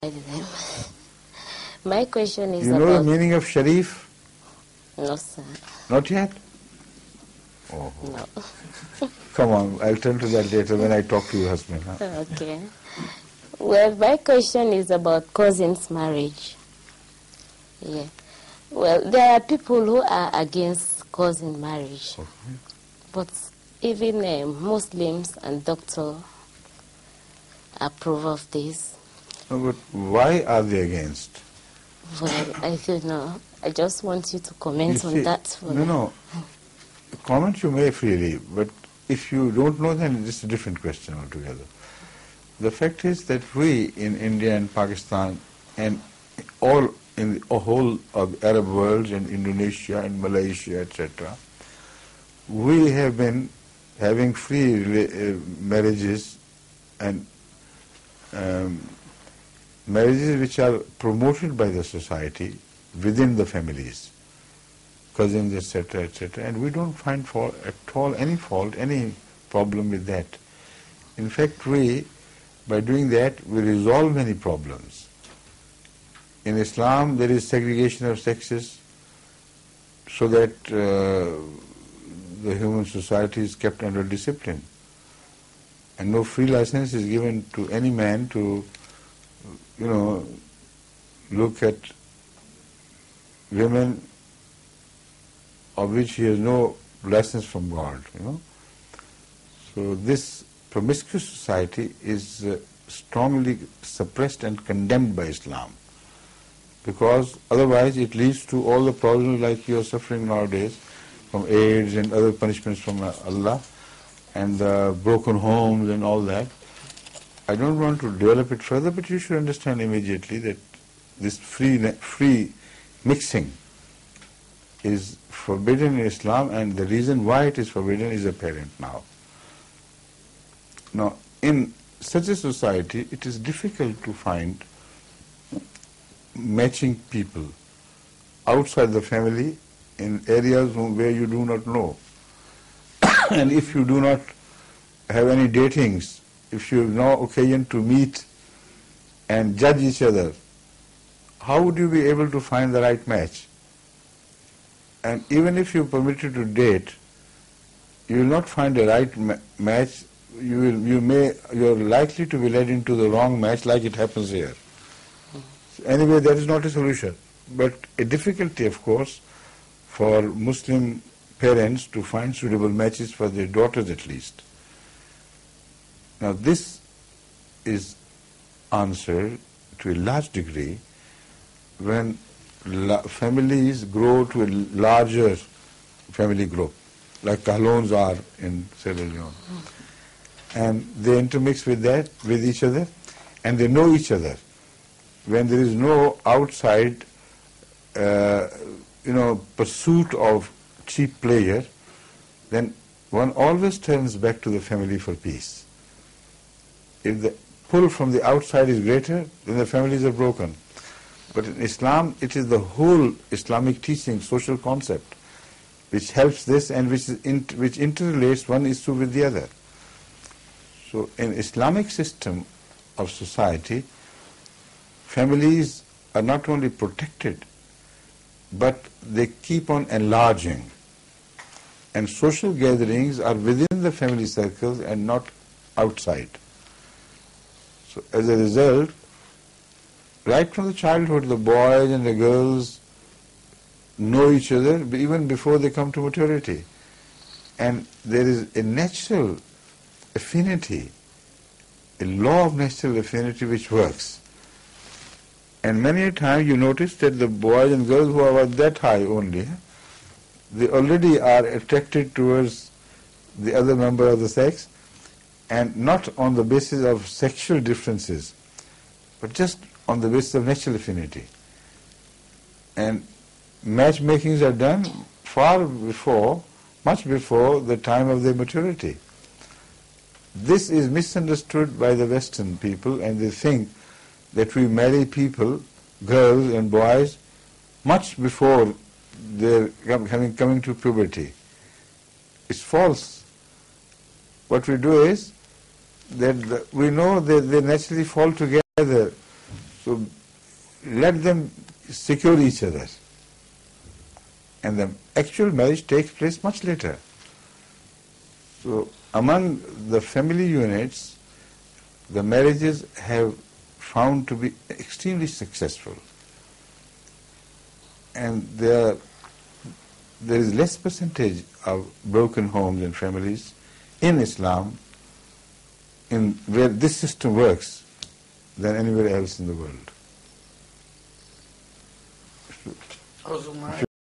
them. My question is You know the meaning of Sharif? No, sir. Not yet? Oh. No. Come on, I'll turn to that later when I talk to your husband. Huh? Okay. Well, my question is about cousins' marriage. Yeah. Well, there are people who are against cousin marriage. Okay. But even Muslims and doctors approve of this. No, but why are they against? Well, I don't know. I just want you to comment on that. No. Comment you may freely, but if you don't know, then it's a different question altogether. The fact is that we in India and Pakistan and all in the whole of Arab world and Indonesia and Malaysia, etc., we have been having free marriages and marriages which are promoted by the society within the families, cousins, etc., etc., and we don't find fault at all, any problem with that. In fact, by doing that, we resolve many problems. In Islam, there is segregation of sexes so that the human society is kept under discipline. And no free license is given to any man to, look at women of which he has no license from God, So this promiscuous society is strongly suppressed and condemned by Islam, because otherwise it leads to all the problems like you are suffering nowadays from AIDS and other punishments from Allah and broken homes and all that. I don't want to develop it further, but you should understand immediately that this free mixing is forbidden in Islam, and the reason why it is forbidden is apparent now. Now, in such a society, it is difficult to find matching people outside the family in areas where you do not know. And if you do not have any datings, if you have no occasion to meet and judge each other, how would you be able to find the right match? And even if you are permitted to date, you will not find the right match. You are likely to be led into the wrong match, like it happens here. Anyway, that is not a solution, but a difficulty, of course, for Muslim parents to find suitable matches for their daughters at least. Now, this is answered to a large degree when families grow to a larger family group, like Kahlons are in Sierra Leone. And they intermix with each other, and they know each other. When there is no outside, pursuit of cheap pleasure, then one always turns back to the family for peace. If the pull from the outside is greater, then the families are broken. But in Islam, it is the whole Islamic teaching, social concept, which helps this and which interrelates one issue with the other. So in Islamic system of society, families are not only protected, but they keep on enlarging. And social gatherings are within the family circles and not outside. So as a result, right from the childhood, the boys and the girls know each other even before they come to maturity. And there is a natural affinity, a law of natural affinity which works. And many a time you notice that the boys and girls who are that high only, they already are attracted towards the other member of the sex, and not on the basis of sexual differences, but just on the basis of natural affinity. And matchmakings are done much before the time of their maturity. This is misunderstood by the Western people, and they think that we marry people, girls and boys, much before they're coming to puberty. It's false. What we do is that we know that they naturally fall together. So So let them secure each other. And the actual marriage takes place much later. So among the family units, the marriages have found to be extremely successful. And there is less percentage of broken homes and families in Islam, in where this system works, than anywhere else in the world.